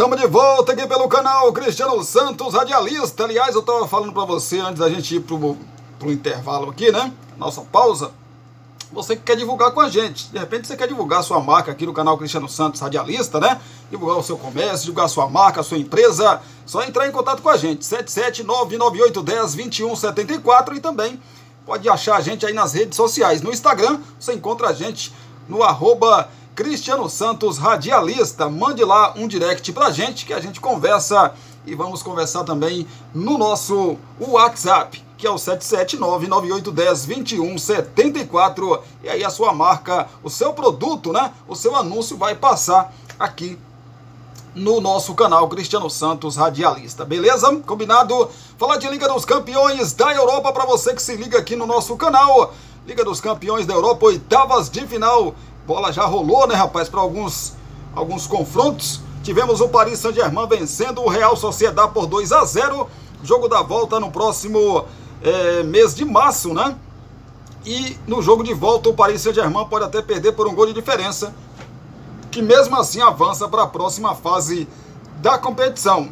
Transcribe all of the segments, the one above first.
Estamos de volta aqui pelo canal Cristiano Santos Radialista. Aliás, eu estava falando para você antes da gente ir pro intervalo aqui, né? Nossa pausa. Você que quer divulgar com a gente. De repente você quer divulgar a sua marca aqui no canal Cristiano Santos Radialista, né? Divulgar o seu comércio, divulgar a sua marca, a sua empresa. Só entrar em contato com a gente. 77998102174 e também pode achar a gente aí nas redes sociais. No Instagram, você encontra a gente no @Cristiano Santos Radialista. Mande lá um direct pra gente que a gente conversa e vamos conversar também no nosso WhatsApp, que é o 77998102174. E aí a sua marca, o seu produto, né? O seu anúncio vai passar aqui no nosso canal Cristiano Santos Radialista, beleza? Combinado? Falar de Liga dos Campeões da Europa para você que se liga aqui no nosso canal. Liga dos Campeões da Europa, oitavas de final. Bola já rolou, né, rapaz, para alguns confrontos. Tivemos o Paris Saint-Germain vencendo o Real Sociedad por 2-0. Jogo da volta no próximo mês de março, né? E no jogo de volta o Paris Saint-Germain pode até perder por um gol de diferença, que mesmo assim avança para a próxima fase da competição.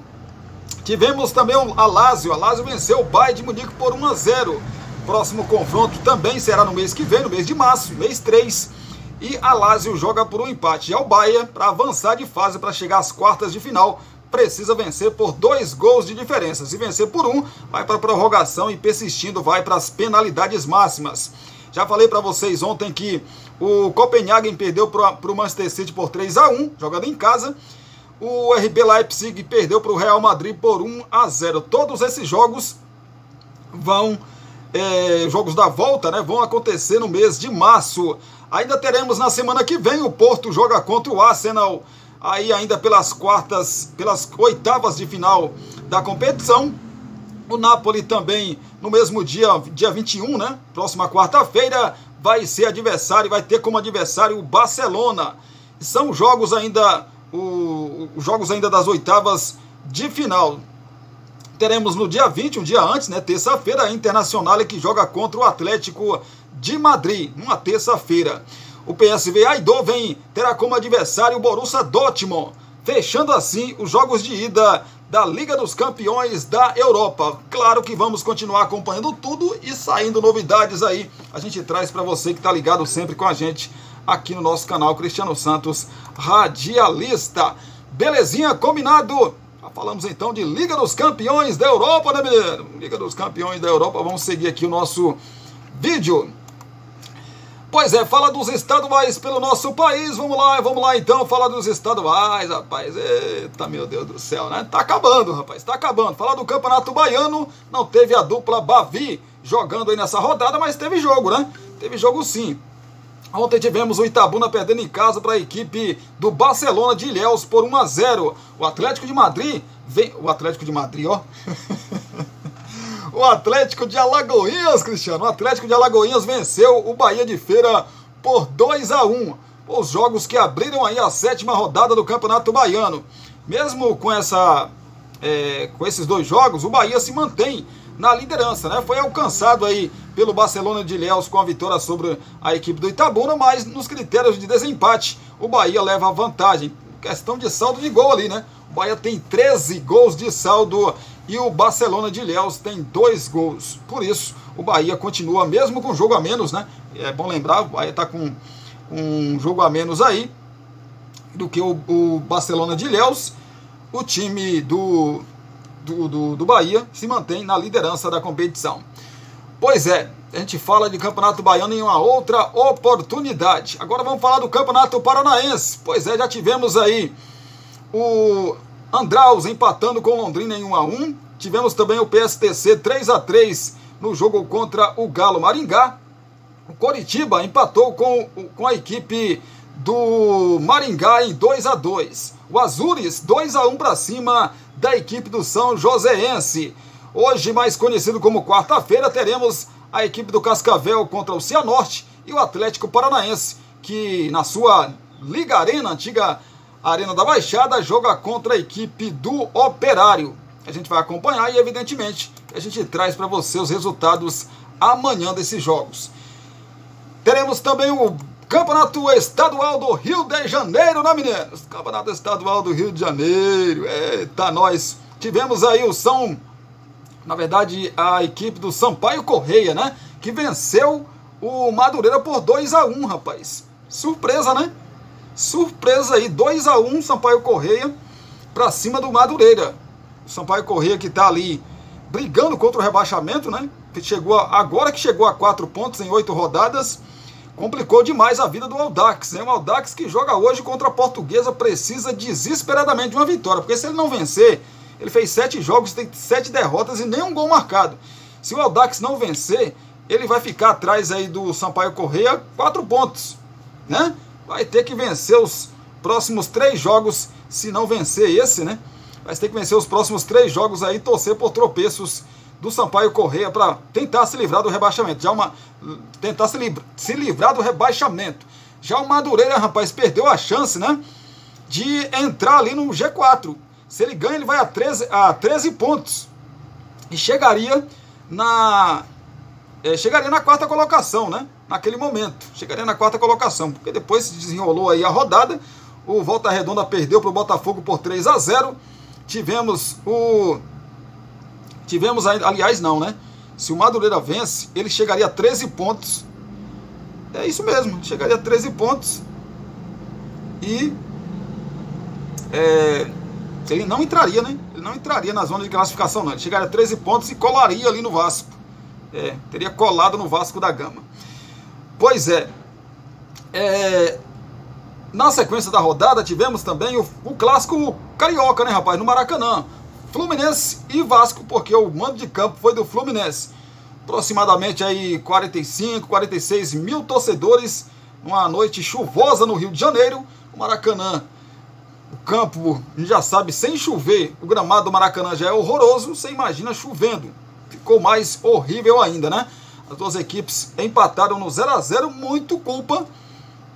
Tivemos também a Lazio. A Lazio venceu o Bayern de Munique por 1-0. Próximo confronto também será no mês que vem, no mês de março, mês 3. E a Lazio joga por um empate. Já o Bayern, para avançar de fase, para chegar às quartas de final, precisa vencer por 2 gols de diferença. Se vencer por 1, vai para a prorrogação e, persistindo, vai para as penalidades máximas. Já falei para vocês ontem que o Copenhagen perdeu para o Manchester City por 3-1, jogando em casa. O RB Leipzig perdeu para o Real Madrid por 1-0. Todos esses jogos jogos da volta, né, vão acontecer no mês de março. Ainda teremos na semana que vem o Porto joga contra o Arsenal, aí ainda pelas oitavas de final da competição. O Napoli também no mesmo dia 21, né, próxima quarta-feira, vai ser adversário, vai ter como adversário o Barcelona. São jogos ainda, os jogos ainda das oitavas de final. Teremos no dia 20, um dia antes, né, terça-feira, a Internacional que joga contra o Atlético de Madrid, numa terça-feira. O PSV Eindhoven terá como adversário o Borussia Dortmund, fechando assim os jogos de ida da Liga dos Campeões da Europa. Claro que vamos continuar acompanhando tudo e saindo novidades aí, a gente traz para você que está ligado sempre com a gente aqui no nosso canal Cristiano Santos Radialista. Belezinha? Combinado? Falamos então de Liga dos Campeões da Europa, né, menino? Liga dos Campeões da Europa, vamos seguir aqui o nosso vídeo. Pois é, fala dos estaduais pelo nosso país, vamos lá então, fala dos estaduais, rapaz. Eita, meu Deus do céu, né? Tá acabando, rapaz, tá acabando. Falar do Campeonato Baiano, não teve a dupla Bavi jogando aí nessa rodada, mas teve jogo, né? Teve jogo sim. Ontem tivemos o Itabuna perdendo em casa para a equipe do Barcelona de Ilhéus por 1-0. O Atlético de Madrid o Atlético de Madrid, ó. O Atlético de Alagoinhas, Cristiano. O Atlético de Alagoinhas venceu o Bahia de Feira por 2-1. Os jogos que abriram aí a 7ª rodada do Campeonato Baiano. Mesmo com esses dois jogos, o Bahia se mantém na liderança, né? Foi alcançado aí pelo Barcelona de Ilhéus com a vitória sobre a equipe do Itabuna, mas nos critérios de desempate o Bahia leva a vantagem. Questão de saldo de gol ali, né? O Bahia tem 13 gols de saldo e o Barcelona de Ilhéus tem 2 gols. Por isso, o Bahia continua, mesmo com jogo a menos, né? É bom lembrar, o Bahia está com um jogo a menos aí do que o Barcelona de Ilhéus. O time do Bahia se mantém na liderança da competição. Pois é, a gente fala de Campeonato Baiano em uma outra oportunidade. Agora vamos falar do Campeonato Paranaense. Pois é, já tivemos aí o Andraus empatando com Londrina em 1-1. Tivemos também o PSTC 3-3 no jogo contra o Galo Maringá. O Coritiba empatou com a equipe do Maringá em 2-2. O Azures 2-1 para cima da equipe do São Joséense. Hoje, mais conhecido como quarta-feira, teremos a equipe do Cascavel contra o Cianorte e o Atlético Paranaense, que na sua Liga Arena, antiga Arena da Baixada, joga contra a equipe do Operário. A gente vai acompanhar e, evidentemente, a gente traz para você os resultados amanhã desses jogos. Teremos também o Campeonato Estadual do Rio de Janeiro, né, meninos? Campeonato Estadual do Rio de Janeiro. Eita, nós tivemos aí na verdade, a equipe do Sampaio Correia, né? Que venceu o Madureira por 2-1, rapaz. Surpresa, né? Surpresa aí, 2-1, Sampaio Correia pra cima do Madureira. O Sampaio Correia que tá ali brigando contra o rebaixamento, né? Agora que chegou a 4 pontos em 8 rodadas, complicou demais a vida do Audax, né? O Audax que joga hoje contra a Portuguesa precisa desesperadamente de uma vitória, porque se ele não vencer, ele fez 7 jogos, tem 7 derrotas e nenhum gol marcado. Se o Audax não vencer, ele vai ficar atrás aí do Sampaio Correia 4 pontos, né? Vai ter que vencer os próximos 3 jogos, se não vencer esse, né? Vai ter que vencer os próximos 3 jogos aí, torcer por tropeços do Sampaio Correia para tentar se livrar do rebaixamento. Tentar se livrar do rebaixamento. Já o Madureira, rapaz, perdeu a chance, né? De entrar ali no G4. Se ele ganha, ele vai a 13 pontos. E chegaria na 4ª colocação, né? Naquele momento. Chegaria na 4ª colocação. Porque depois se desenrolou aí a rodada. O Volta Redonda perdeu para o Botafogo por 3-0. Tivemos, aliás, não, né? Se o Madureira vence, ele chegaria a 13 pontos. É isso mesmo, chegaria a 13 pontos. E ele não entraria, né? Ele não entraria na zona de classificação, não. Ele chegaria a 13 pontos e colaria ali no Vasco. Teria colado no Vasco da Gama. Pois na sequência da rodada, tivemos também o clássico carioca, né, rapaz? No Maracanã. Fluminense e Vasco, porque o mando de campo foi do Fluminense. Aproximadamente aí 45, 46 mil torcedores, numa noite chuvosa no Rio de Janeiro. O Maracanã, o campo, a gente já sabe, sem chover, o gramado do Maracanã já é horroroso, você imagina chovendo. Ficou mais horrível ainda, né? As duas equipes empataram no 0-0, muito culpa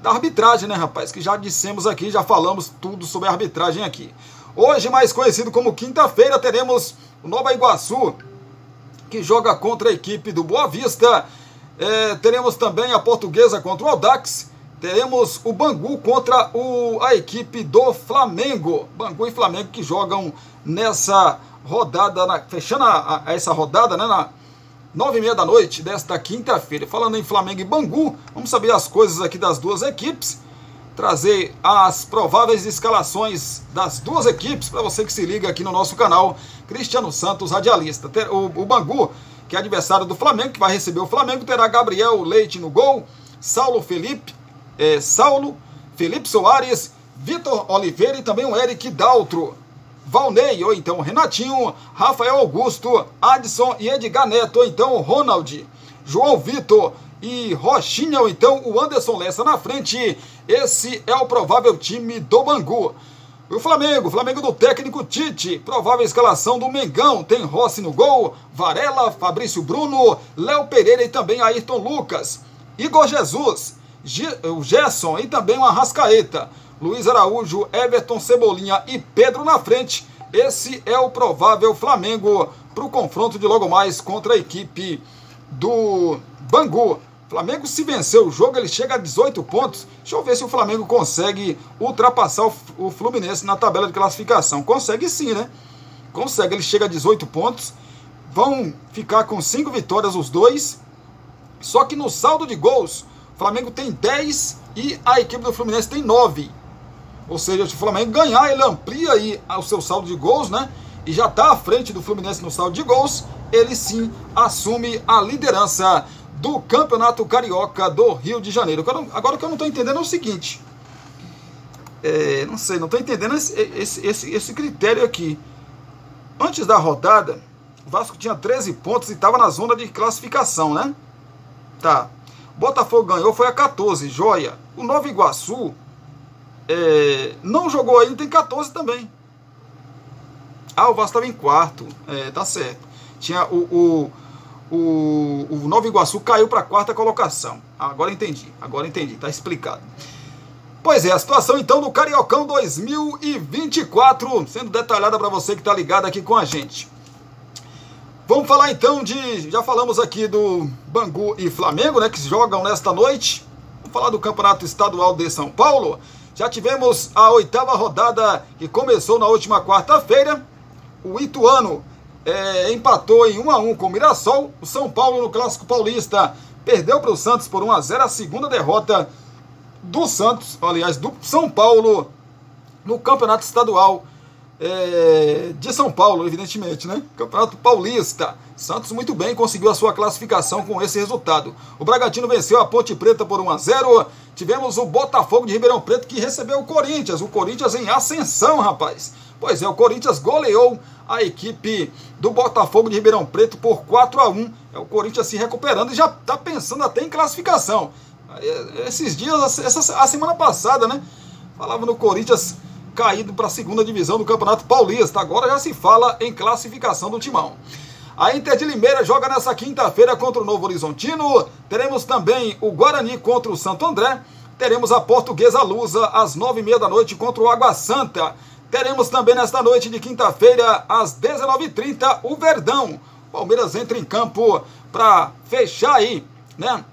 da arbitragem, né, rapaz? Que já dissemos aqui, já falamos tudo sobre a arbitragem aqui. Hoje, mais conhecido como quinta-feira, teremos o Nova Iguaçu, que joga contra a equipe do Boa Vista. Teremos também a Portuguesa contra o Audax. Teremos o Bangu contra a equipe do Flamengo. Bangu e Flamengo que jogam nessa rodada, fechando essa rodada, né, na 9h30 da noite desta quinta-feira. Falando em Flamengo e Bangu, vamos saber as coisas aqui das duas equipes, trazer as prováveis escalações das duas equipes para você que se liga aqui no nosso canal Cristiano Santos Radialista. O Bangu, que é adversário do Flamengo, que vai receber o Flamengo, terá Gabriel Leite no gol, Saulo Felipe Soares, Vitor Oliveira e também o Eric Daltro, Valnei, ou então Renatinho, Rafael Augusto, Adson e Edgar Neto, ou então Ronald, João Vitor e Rochinha, ou então o Anderson Lessa na frente. Esse é o provável time do Bangu. O Flamengo do técnico Tite, provável escalação do Mengão, tem Rossi no gol, Varela, Fabrício Bruno, Léo Pereira e também Ayrton Lucas, Igor Jesus, o Gerson e também o Arrascaeta, Luiz Araújo, Everton, Cebolinha e Pedro na frente. Esse é o provável Flamengo para o confronto de logo mais contra a equipe do Bangu. Flamengo, se vencer o jogo, ele chega a 18 pontos. Deixa eu ver se o Flamengo consegue ultrapassar o Fluminense na tabela de classificação. Consegue sim, né? Consegue, ele chega a 18 pontos. Vão ficar com 5 vitórias os dois. Só que no saldo de gols, o Flamengo tem 10 e a equipe do Fluminense tem 9. Ou seja, se o Flamengo ganhar, ele amplia aí o seu saldo de gols, né? E já está à frente do Fluminense no saldo de gols. Ele sim assume a liderança do Campeonato Carioca do Rio de Janeiro. Agora o que eu não estou entendendo é o seguinte. Não estou entendendo esse critério aqui. Antes da rodada, o Vasco tinha 13 pontos e estava na zona de classificação, né? Tá. Botafogo ganhou, foi a 14, joia. O Nova Iguaçu não jogou ainda, tem 14 também. O Vasco estava em quarto, tá certo. Tinha o Nova Iguaçu caiu para a 4ª colocação. Agora entendi, tá explicado. Pois é, a situação então do Cariocão 2024, sendo detalhada para você que está ligado aqui com a gente. Vamos falar então já falamos aqui do Bangu e Flamengo, né, que jogam nesta noite. Vamos falar do Campeonato Estadual de São Paulo. Já tivemos a 8ª rodada que começou na última quarta-feira. O Ituano empatou em 1-1 com o Mirassol. O São Paulo no Clássico Paulista perdeu para o Santos por 1-0, a segunda derrota do Santos, aliás, do São Paulo no Campeonato Estadual de São Paulo, evidentemente, né? Campeonato Paulista. Santos muito bem, conseguiu a sua classificação com esse resultado. O Bragantino venceu a Ponte Preta por 1-0. Tivemos o Botafogo de Ribeirão Preto que recebeu o Corinthians. O Corinthians em ascensão, rapaz. Pois é, o Corinthians goleou a equipe do Botafogo de Ribeirão Preto por 4-1. É o Corinthians se recuperando e já está pensando até em classificação. Esses dias, a semana passada, né? Falava no Corinthians caído para a segunda divisão do Campeonato Paulista. Agora já se fala em classificação do Timão. A Inter de Limeira joga nessa quinta-feira contra o Novo Horizontino. Teremos também o Guarani contra o Santo André. Teremos a Portuguesa Lusa às 9h30 da noite contra o Água Santa. Teremos também nesta noite de quinta-feira, às 19h30, o Verdão. Palmeiras entra em campo para fechar aí, né?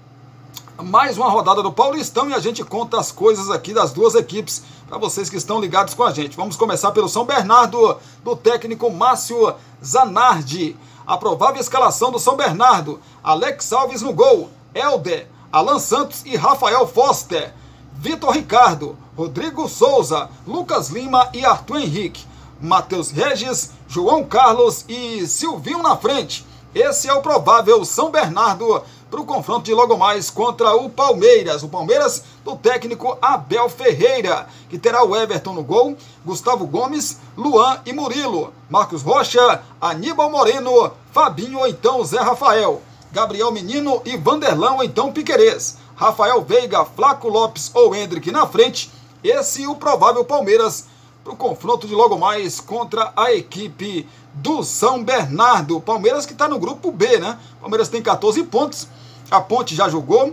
Mais uma rodada do Paulistão e a gente conta as coisas aqui das duas equipes para vocês que estão ligados com a gente. Vamos começar pelo São Bernardo, do técnico Márcio Zanardi. A provável escalação do São Bernardo: Alex Alves no gol, Helder, Alan Santos e Rafael Foster, Vitor Ricardo, Rodrigo Souza, Lucas Lima e Arthur Henrique, Matheus Regis, João Carlos e Silvinho na frente. Esse é o provável São Bernardo para o confronto de logo mais contra o Palmeiras. O Palmeiras do técnico Abel Ferreira, que terá o Everton no gol, Gustavo Gomes, Luan e Murilo, Marcos Rocha, Aníbal Moreno, Fabinho ou então Zé Rafael, Gabriel Menino e Vanderlão ou então Piquerez, Rafael Veiga, Flaco Lopes ou Hendrick na frente. Esse é o provável Palmeiras para o confronto de logo mais contra a equipe do São Bernardo. Palmeiras que está no grupo B, né? Palmeiras tem 14 pontos, a Ponte já jogou,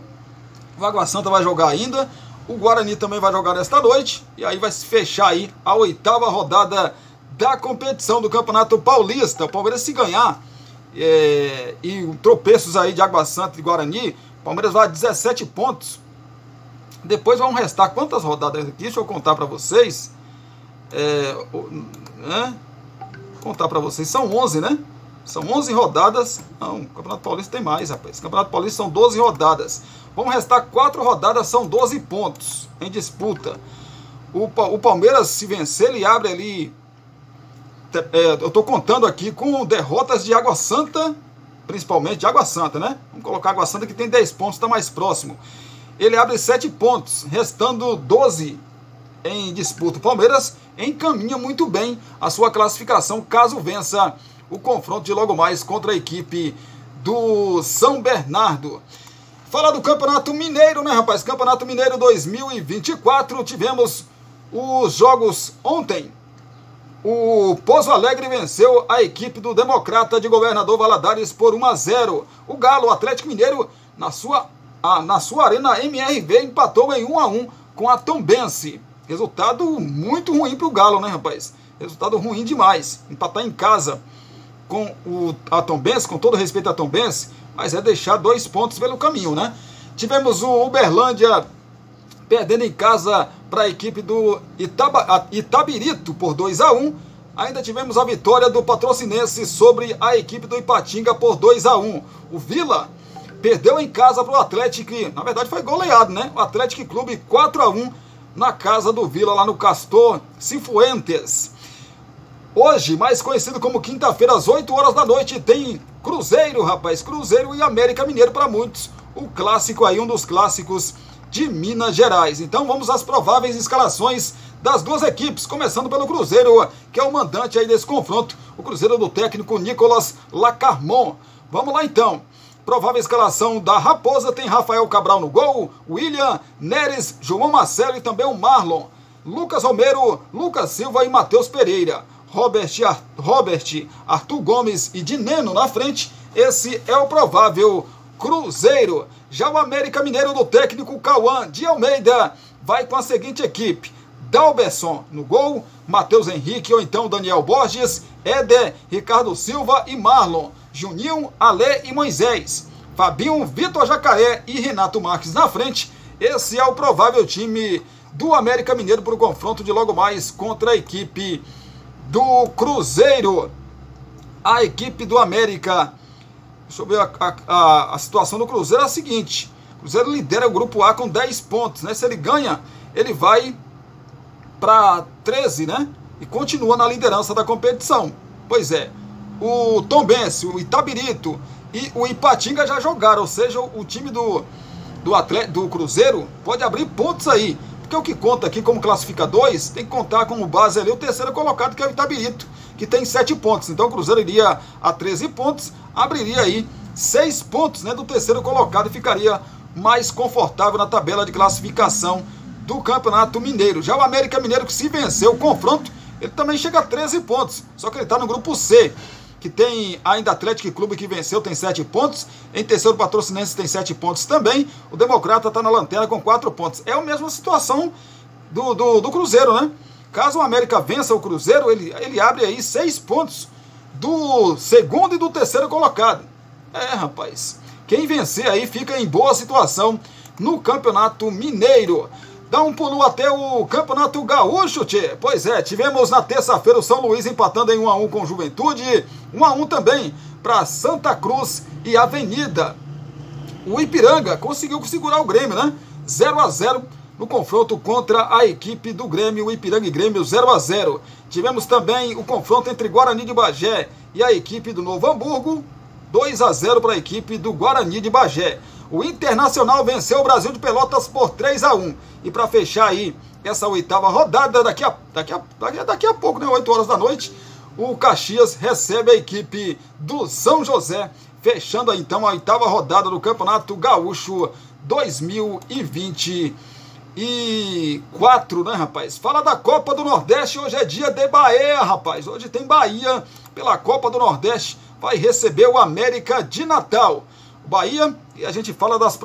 o Água Santa vai jogar ainda, o Guarani também vai jogar nesta noite, e aí vai se fechar aí a 8ª rodada da competição do Campeonato Paulista. O Palmeiras se ganhar e tropeços aí de Água Santa e Guarani, o Palmeiras vai a 17 pontos. Depois vão restar quantas rodadas aqui? Deixa eu contar para vocês. Contar para vocês, são 11, né? São 11 rodadas. Não, o Campeonato Paulista tem mais, rapaz. O Campeonato Paulista são 12 rodadas. Vão restar 4 rodadas, são 12 pontos em disputa. O Palmeiras, se vencer, ele abre ali. Eu estou contando aqui com derrotas de Água Santa, principalmente de Água Santa, né? Vamos colocar Água Santa que tem 10 pontos, está mais próximo. Ele abre 7 pontos, restando 12 em disputa. O Palmeiras encaminha muito bem a sua classificação caso vença o confronto de logo mais contra a equipe do São Bernardo. Falar do Campeonato Mineiro, né, rapaz? Campeonato Mineiro 2024, tivemos os jogos ontem. O Pouso Alegre venceu a equipe do Democrata de Governador Valadares por 1-0. O Galo, o Atlético Mineiro, na sua arena MRV, empatou em 1-1 com a Tombense. Resultado muito ruim para o Galo, né, rapaz? Resultado ruim demais. Empatar em casa com a Tombense, com todo respeito à Tombense, mas é deixar 2 pontos pelo caminho, né? Tivemos o Uberlândia perdendo em casa para a equipe do Itabirito por 2-1. Ainda tivemos a vitória do Patrocinense sobre a equipe do Ipatinga por 2-1. O Vila perdeu em casa para o Atlético, na verdade foi goleado, né? O Atlético Clube 4-1 na casa do Vila, lá no Castor Cifuentes. Hoje, mais conhecido como quinta-feira, às 8 horas da noite, tem Cruzeiro, rapaz. Cruzeiro e América Mineiro para muitos. O clássico aí, um dos clássicos de Minas Gerais. Então vamos às prováveis escalações das duas equipes, começando pelo Cruzeiro, que é o mandante aí desse confronto. O Cruzeiro do técnico Nicolas Lacarmon. Vamos lá então. Provável escalação da Raposa tem Rafael Cabral no gol, William, Neres, João Marcelo e também o Marlon, Lucas Romero, Lucas Silva e Matheus Pereira, Robert, Arthur Gomes e Dineno na frente. Esse é o provável Cruzeiro. Já o América Mineiro do técnico Cauã de Almeida vai com a seguinte equipe: Dalberson no gol, Matheus Henrique ou então Daniel Borges, Éder, Ricardo Silva e Marlon, Juninho, Alê e Moisés, Fabinho, Vitor Jacaré e Renato Marques na frente. Esse é o provável time do América Mineiro para o confronto de logo mais contra a equipe do Cruzeiro. A equipe do América, deixa eu ver a situação do Cruzeiro é a seguinte: o Cruzeiro lidera o grupo A com 10 pontos, né? Se ele ganha, ele vai para 13, né? E continua na liderança da competição. Pois é, o Tombense, o Itabirito e o Ipatinga já jogaram, ou seja, o time do Cruzeiro pode abrir pontos aí, porque o que conta aqui como classificadores tem que contar como base ali o terceiro colocado, que é o Itabirito, que tem 7 pontos. Então o Cruzeiro iria a 13 pontos, abriria aí 6 pontos, né, do terceiro colocado e ficaria mais confortável na tabela de classificação do Campeonato Mineiro. Já o América Mineiro, que se vencer o confronto, ele também chega a 13 pontos, só que ele está no grupo C, que tem ainda Atlético Clube, que venceu, tem 7 pontos. Em terceiro, o Patrocinense tem 7 pontos também. O Democrata está na lanterna com 4 pontos. É a mesma situação do Cruzeiro, né? Caso o América vença o Cruzeiro, ele abre aí 6 pontos do segundo e do terceiro colocado. É, rapaz, quem vencer aí fica em boa situação no Campeonato Mineiro. Dá um pulo até o Campeonato Gaúcho, tchê. Pois é, tivemos na terça-feira o São Luís empatando em 1-1 com o Juventude, 1-1 também para Santa Cruz e Avenida. O Ipiranga conseguiu segurar o Grêmio, né? 0-0 no confronto contra a equipe do Grêmio, o Ipiranga e Grêmio 0-0. Tivemos também o confronto entre Guarani de Bagé e a equipe do Novo Hamburgo, 2-0 para a equipe do Guarani de Bagé. O Internacional venceu o Brasil de Pelotas por 3-1. E para fechar aí essa oitava rodada, daqui a pouco, né, 8 horas da noite, o Caxias recebe a equipe do São José, fechando aí, então a oitava rodada do Campeonato Gaúcho 2024, né, rapaz? Fala da Copa do Nordeste, hoje é dia de Bahia, rapaz. Hoje tem Bahia pela Copa do Nordeste, vai receber o América de Natal. Bahia, e a gente fala das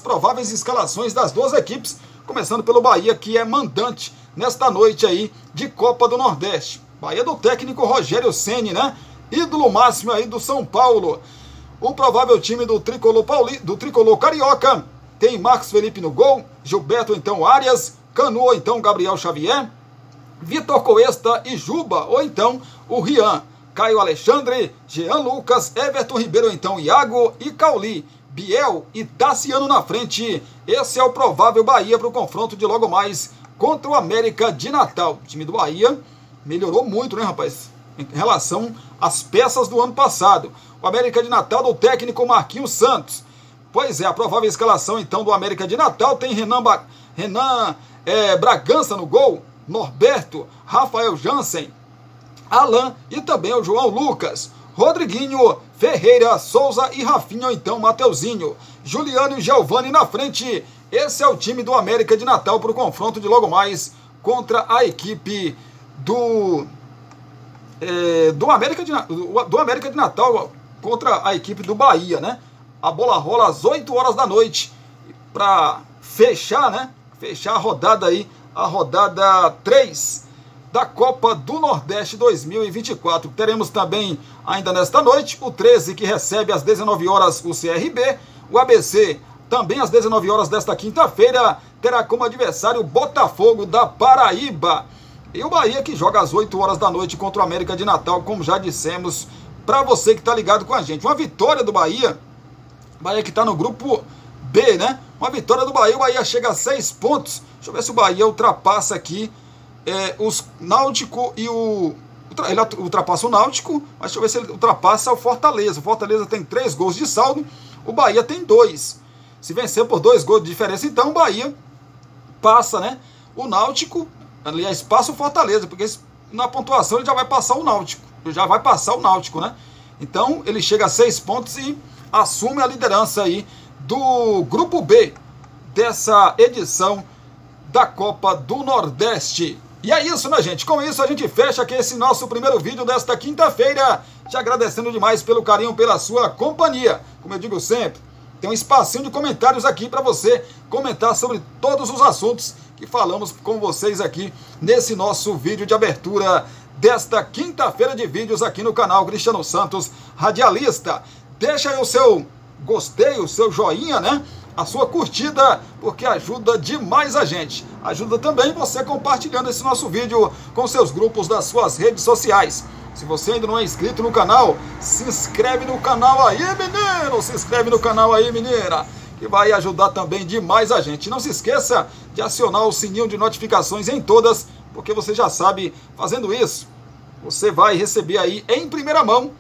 prováveis escalações das duas equipes, começando pelo Bahia, que é mandante nesta noite aí de Copa do Nordeste. Bahia do técnico Rogério Ceni, né? Ídolo máximo aí do São Paulo. O provável time do tricolor carioca tem Marcos Felipe no gol, Gilberto então Arias, Canu ou então Gabriel Xavier, Vitor Cuesta e Juba, ou então o Rian, Caio Alexandre, Jean Lucas, Everton Ribeiro, então Iago e Cauli, Biel e Tassiano na frente. Esse é o provável Bahia para o confronto de logo mais contra o América de Natal. O time do Bahia melhorou muito, né, rapaz, em relação às peças do ano passado. O América de Natal do técnico Marquinhos Santos. Pois é, a provável escalação então do América de Natal tem Renan Bragança no gol, Norberto, Rafael Jansen, Alan e também o João Lucas, Rodriguinho, Ferreira, Souza e Rafinha, ou então Mateuzinho, Juliano e Giovani na frente. Esse é o time do América de Natal para o confronto de logo mais contra a equipe do América de Natal contra a equipe do Bahia, né? A bola rola às 8 horas da noite para fechar, né? Fechar a rodada aí, a rodada 3 da Copa do Nordeste 2024. Teremos também, ainda nesta noite, o 13, que recebe às 19 horas o CRB. O ABC, também às 19 horas desta quinta-feira, terá como adversário o Botafogo da Paraíba. E o Bahia, que joga às 8 horas da noite contra o América de Natal, como já dissemos, para você que está ligado com a gente. Uma vitória do Bahia que está no grupo B, né? Uma vitória do Bahia, o Bahia chega a 6 pontos. Deixa eu ver se o Bahia ultrapassa aqui os Náutico e ele ultrapassa o Náutico, mas deixa eu ver se ele ultrapassa o Fortaleza. O Fortaleza tem 3 gols de saldo, o Bahia tem 2. Se vencer por 2 gols de diferença, então o Bahia passa, né? O Náutico, aliás, passa o Fortaleza, porque na pontuação ele já vai passar o Náutico, né? Então ele chega a 6 pontos e assume a liderança aí do grupo B dessa edição da Copa do Nordeste. E é isso, né, gente? Com isso a gente fecha aqui esse nosso primeiro vídeo desta quinta-feira, te agradecendo demais pelo carinho, pela sua companhia. Como eu digo sempre, tem um espacinho de comentários aqui para você comentar sobre todos os assuntos que falamos com vocês aqui nesse nosso vídeo de abertura desta quinta-feira de vídeos aqui no canal Cristiano Santos Radialista. Deixa aí o seu gostei, o seu joinha, né? a sua curtida, porque ajuda demais a gente. Ajuda também você compartilhando esse nosso vídeo com seus grupos das suas redes sociais. Se você ainda não é inscrito no canal, se inscreve no canal aí, menino! Se inscreve no canal aí, menina! Que vai ajudar também demais a gente. Não se esqueça de acionar o sininho de notificações em todas, porque você já sabe, fazendo isso, você vai receber aí em primeira mão,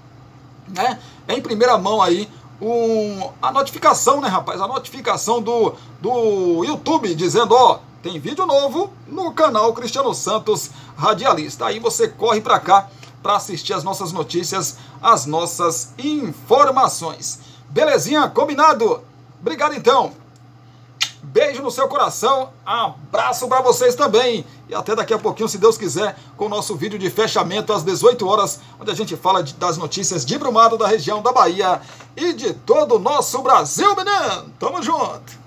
né? Em primeira mão aí, a notificação, né, rapaz? A notificação do YouTube dizendo, ó, tem vídeo novo no canal Cristiano Santos Radialista. Aí você corre pra cá para assistir as nossas notícias, as nossas informações. Belezinha? Combinado? Obrigado então. Beijo no seu coração, abraço para vocês também. E até daqui a pouquinho, se Deus quiser, com o nosso vídeo de fechamento às 18 horas, onde a gente fala das notícias de Brumado, da região da Bahia e de todo o nosso Brasil, menino. Tamo junto.